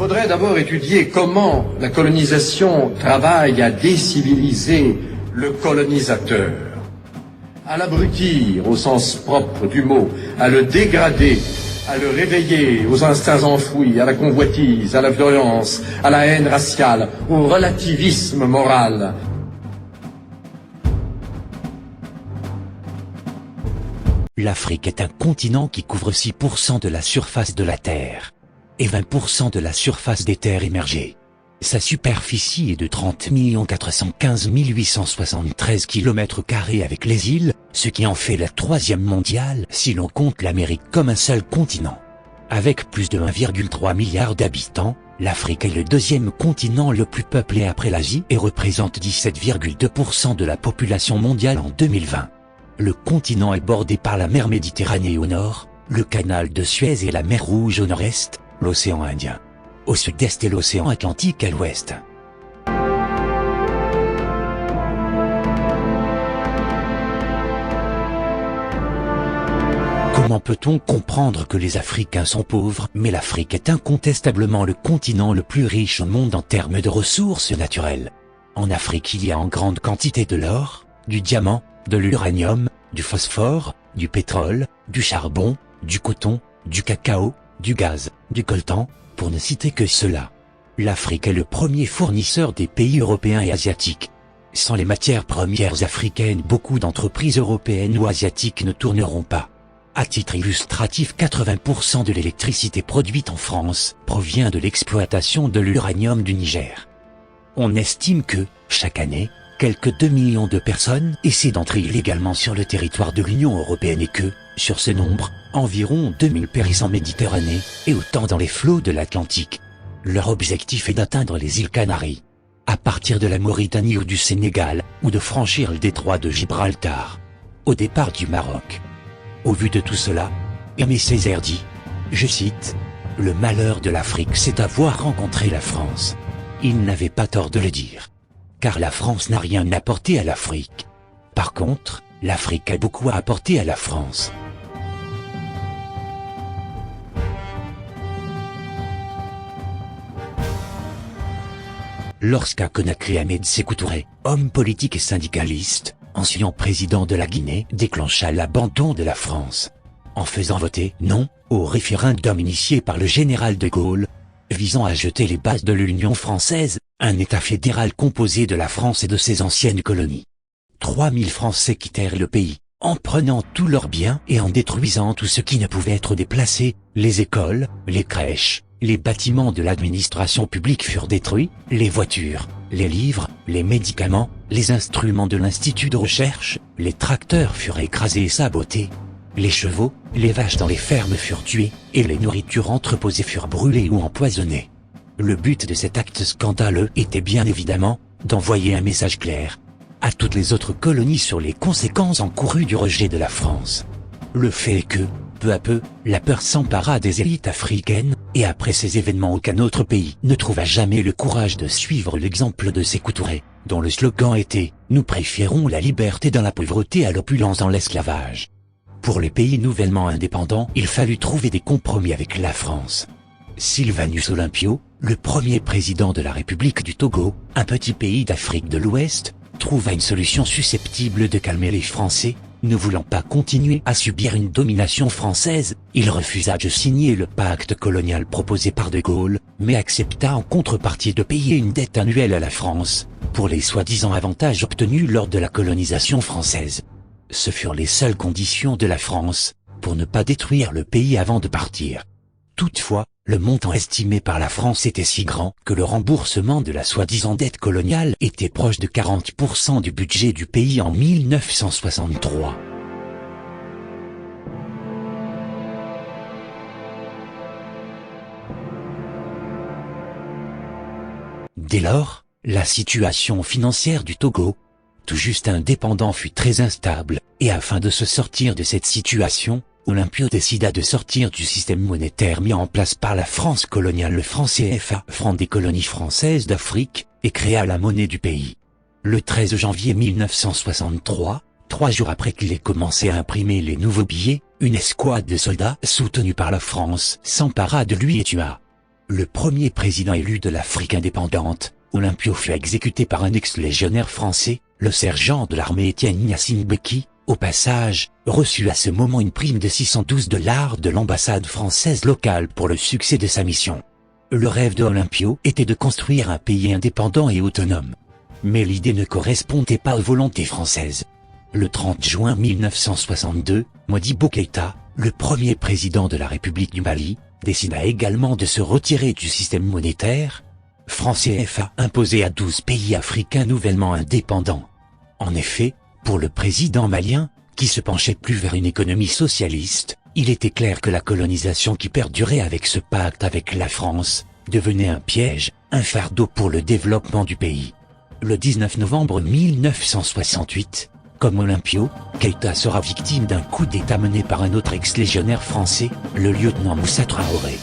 faudrait d'abord étudier comment la colonisation travaille à déciviliser le colonisateur, à l'abrutir au sens propre du mot, à le dégrader, à le réveiller aux instincts enfouis, à la convoitise, à la violence, à la haine raciale, au relativisme moral. L'Afrique est un continent qui couvre 6% de la surface de la Terre et 20% de la surface des terres émergées. Sa superficie est de 30 415 873 km² avec les îles, ce qui en fait la 3e mondiale si l'on compte l'Amérique comme un seul continent. Avec plus de 1,3 milliard d'habitants, l'Afrique est le 2e continent le plus peuplé après l'Asie et représente 17,2% de la population mondiale en 2020. Le continent est bordé par la mer Méditerranée au nord, le canal de Suez et la mer Rouge au nord-est, l'océan Indien au sud-est et l'océan Atlantique à l'ouest. Comment peut-on comprendre que les Africains sont pauvres? Mais l'Afrique est incontestablement le continent le plus riche au monde en termes de ressources naturelles. En Afrique, il y a en grande quantité de l'or, du diamant, de l'uranium, du phosphore, du pétrole, du charbon, du coton, du cacao, du gaz, du coltan, pour ne citer que cela. L'Afrique est le premier fournisseur des pays européens et asiatiques. Sans les matières premières africaines, beaucoup d'entreprises européennes ou asiatiques ne tourneront pas. À titre illustratif, 80% de l'électricité produite en France provient de l'exploitation de l'uranium du Niger. On estime que, chaque année, quelques 2 millions de personnes essaient d'entrer illégalement sur le territoire de l'Union européenne et que, sur ce nombre, environ 2000 périssent en Méditerranée et autant dans les flots de l'Atlantique. Leur objectif est d'atteindre les îles Canaries, à partir de la Mauritanie ou du Sénégal, ou de franchir le détroit de Gibraltar, au départ du Maroc. Au vu de tout cela, Aimé Césaire dit, je cite, « Le malheur de l'Afrique, c'est d'avoir rencontré la France. » Il n'avait pas tort de le dire, car la France n'a rien apporté à l'Afrique. Par contre, l'Afrique a beaucoup à apporter à la France. Lorsqu'à Conakry, Ahmed Sékou Touré, homme politique et syndicaliste, ancien président de la Guinée, déclencha l'abandon de la France, en faisant voter « non » au référendum initié par le général de Gaulle, visant à jeter les bases de l'Union française, un État fédéral composé de la France et de ses anciennes colonies. 3000 Français quittèrent le pays, en prenant tous leurs biens et en détruisant tout ce qui ne pouvait être déplacé, les écoles, les crèches, les bâtiments de l'administration publique furent détruits, les voitures, les livres, les médicaments, les instruments de l'institut de recherche, les tracteurs furent écrasés et sabotés. Les chevaux, les vaches dans les fermes furent tuées, et les nourritures entreposées furent brûlées ou empoisonnées. Le but de cet acte scandaleux était bien évidemment d'envoyer un message clair à toutes les autres colonies sur les conséquences encourues du rejet de la France. Le fait est que, peu à peu, la peur s'empara des élites africaines, et après ces événements aucun autre pays ne trouva jamais le courage de suivre l'exemple de Sékou Touré, dont le slogan était « Nous préférons la liberté dans la pauvreté à l'opulence dans l'esclavage ». Pour les pays nouvellement indépendants, il fallut trouver des compromis avec la France. Sylvanus Olympio, le premier président de la République du Togo, un petit pays d'Afrique de l'Ouest, trouva une solution susceptible de calmer les Français. Ne voulant pas continuer à subir une domination française, il refusa de signer le pacte colonial proposé par de Gaulle, mais accepta en contrepartie de payer une dette annuelle à la France, pour les soi-disant avantages obtenus lors de la colonisation française. Ce furent les seules conditions de la France, pour ne pas détruire le pays avant de partir. Toutefois, le montant estimé par la France était si grand que le remboursement de la soi-disant dette coloniale était proche de 40% du budget du pays en 1963. Dès lors, la situation financière du Togo, tout juste indépendant, fut très instable, et afin de se sortir de cette situation, Olympio décida de sortir du système monétaire mis en place par la France coloniale, le franc CFA, franc des colonies françaises d'Afrique, et créa la monnaie du pays. Le 13 janvier 1963, 3 jours après qu'il ait commencé à imprimer les nouveaux billets, une escouade de soldats soutenus par la France s'empara de lui et tua Le premier président élu de l'Afrique indépendante, Olympio, fut exécuté par un ex-légionnaire français, le sergent de l'armée Étienne Gnassingbé Beki, au passage, reçut à ce moment une prime de 612 $ de l'ambassade française locale pour le succès de sa mission. Le rêve de Olympio était de construire un pays indépendant et autonome. Mais l'idée ne correspondait pas aux volontés françaises. Le 30 juin 1962, Modibo Keïta, le premier président de la République du Mali, décida également de se retirer du système monétaire, franc CFA imposé à 12 pays africains nouvellement indépendants. En effet, pour le président malien, qui se penchait plus vers une économie socialiste, il était clair que la colonisation qui perdurait avec ce pacte avec la France devenait un piège, un fardeau pour le développement du pays. Le 19 novembre 1968, comme Olympio, Keïta sera victime d'un coup d'État mené par un autre ex-légionnaire français, le lieutenant Moussa Traoré.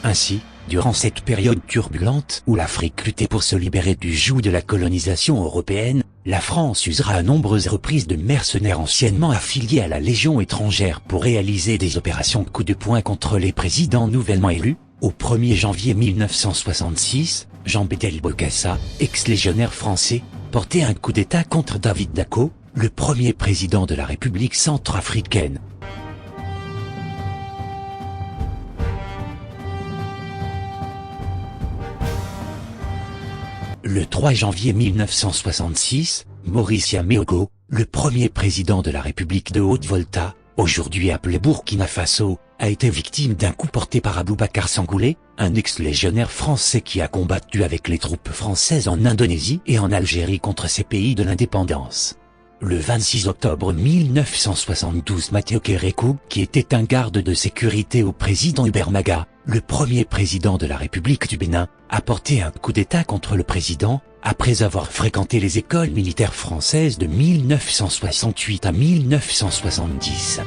Ainsi, durant cette période turbulente où l'Afrique luttait pour se libérer du joug de la colonisation européenne, la France usera à nombreuses reprises de mercenaires anciennement affiliés à la Légion étrangère pour réaliser des opérations coup de poing contre les présidents nouvellement élus. Au 1er janvier 1966, Jean Bédel Bokassa, ex-légionnaire français, portait un coup d'État contre David Dacko, le premier président de la République centrafricaine. Le 3 janvier 1966, Maurice Yaméogo, le premier président de la République de Haute-Volta, aujourd'hui appelé Burkina Faso, a été victime d'un coup porté par Aboubacar Sangoulé, un ex-légionnaire français qui a combattu avec les troupes françaises en Indonésie et en Algérie contre ces pays de l'indépendance. Le 26 octobre 1972, Mathieu Kérékou, qui était un garde de sécurité au président Hubert Maga, le premier président de la République du Bénin, a porté un coup d'État contre le président, après avoir fréquenté les écoles militaires françaises de 1968 à 1970.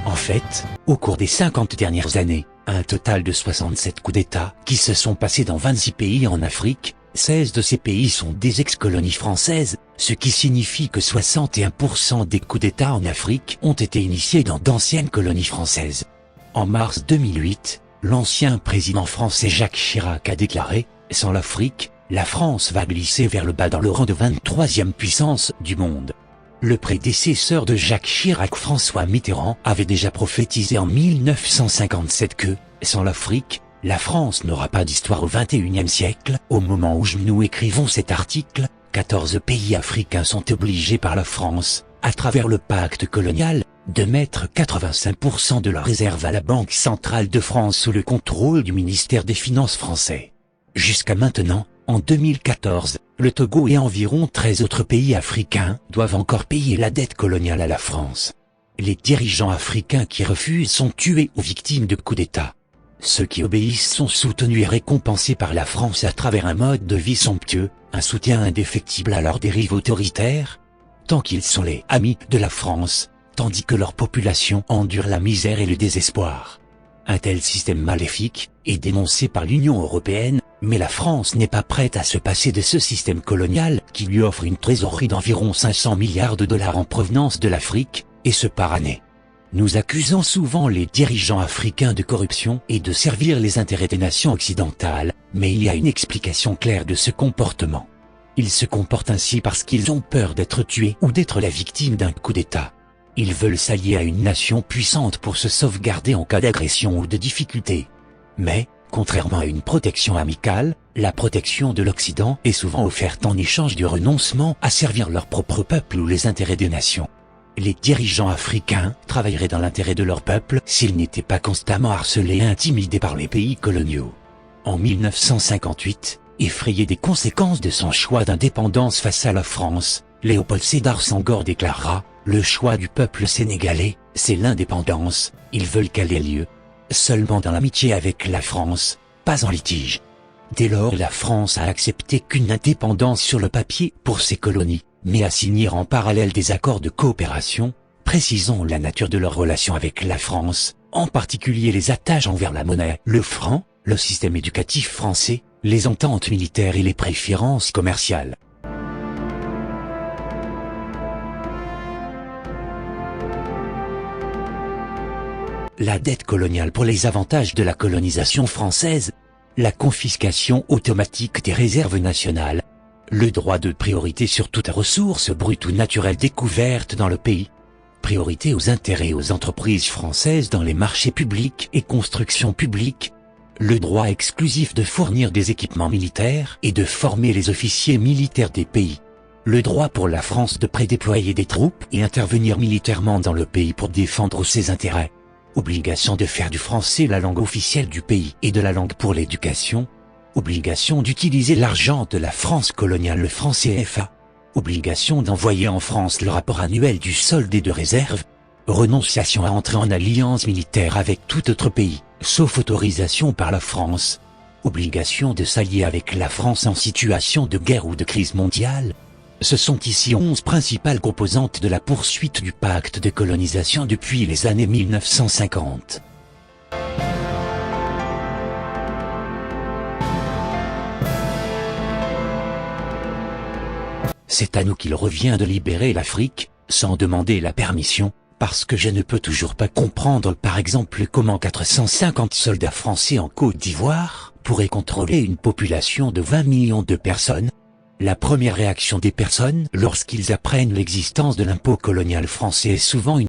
En fait, au cours des 50 dernières années, un total de 67 coups d'État qui se sont passés dans 26 pays en Afrique, 16 de ces pays sont des ex-colonies françaises, ce qui signifie que 61% des coups d'État en Afrique ont été initiés dans d'anciennes colonies françaises. En mars 2008, l'ancien président français Jacques Chirac a déclaré « Sans l'Afrique, la France va glisser vers le bas dans le rang de 23e puissance du monde ». Le prédécesseur de Jacques Chirac, François Mitterrand, avait déjà prophétisé en 1957 que, sans l'Afrique, la France n'aura pas d'histoire au XXIe siècle. Au moment où nous écrivons cet article, 14 pays africains sont obligés par la France, à travers le pacte colonial, de mettre 85% de leurs réserves à la Banque centrale de France sous le contrôle du ministère des Finances français. Jusqu'à maintenant, en 2014, le Togo et environ 13 autres pays africains doivent encore payer la dette coloniale à la France. Les dirigeants africains qui refusent sont tués ou victimes de coups d'État. Ceux qui obéissent sont soutenus et récompensés par la France à travers un mode de vie somptueux, un soutien indéfectible à leurs dérives autoritaires, tant qu'ils sont les amis de la France, tandis que leur population endure la misère et le désespoir. Un tel système maléfique est dénoncé par l'Union européenne, mais la France n'est pas prête à se passer de ce système colonial qui lui offre une trésorerie d'environ 500 milliards de dollars en provenance de l'Afrique, et ce par année. Nous accusons souvent les dirigeants africains de corruption et de servir les intérêts des nations occidentales, mais il y a une explication claire de ce comportement. Ils se comportent ainsi parce qu'ils ont peur d'être tués ou d'être la victime d'un coup d'État. Ils veulent s'allier à une nation puissante pour se sauvegarder en cas d'agression ou de difficulté. Mais, contrairement à une protection amicale, la protection de l'Occident est souvent offerte en échange du renoncement à servir leur propre peuple ou les intérêts des nations. Les dirigeants africains travailleraient dans l'intérêt de leur peuple s'ils n'étaient pas constamment harcelés et intimidés par les pays coloniaux. En 1958, effrayé des conséquences de son choix d'indépendance face à la France, Léopold Sédar Senghor déclara « Le choix du peuple sénégalais, c'est l'indépendance, ils veulent qu'elle ait lieu. Seulement dans l'amitié avec la France, pas en litige. » Dès lors, la France a accepté qu'une indépendance sur le papier pour ses colonies, mais à signer en parallèle des accords de coopération, précisant la nature de leurs relations avec la France, en particulier les attaches envers la monnaie, le franc, le système éducatif français, les ententes militaires et les préférences commerciales. la dette coloniale pour les avantages de la colonisation française, la confiscation automatique des réserves nationales, le droit de priorité sur toute ressource brute ou naturelle découverte dans le pays, priorité aux intérêts aux entreprises françaises dans les marchés publics et constructions publiques, le droit exclusif de fournir des équipements militaires et de former les officiers militaires des pays, le droit pour la France de prédéployer des troupes et intervenir militairement dans le pays pour défendre ses intérêts, obligation de faire du français la langue officielle du pays et de la langue pour l'éducation, obligation d'utiliser l'argent de la France coloniale, le franc CFA, obligation d'envoyer en France le rapport annuel du solde et de réserve, renonciation à entrer en alliance militaire avec tout autre pays, sauf autorisation par la France, obligation de s'allier avec la France en situation de guerre ou de crise mondiale. Ce sont ici 11 principales composantes de la poursuite du pacte de colonisation depuis les années 1950. C'est à nous qu'il revient de libérer l'Afrique, sans demander la permission, parce que je ne peux toujours pas comprendre par exemple comment 450 soldats français en Côte d'Ivoire pourraient contrôler une population de 20 millions de personnes. La première réaction des personnes lorsqu'ils apprennent l'existence de l'impôt colonial français est souvent une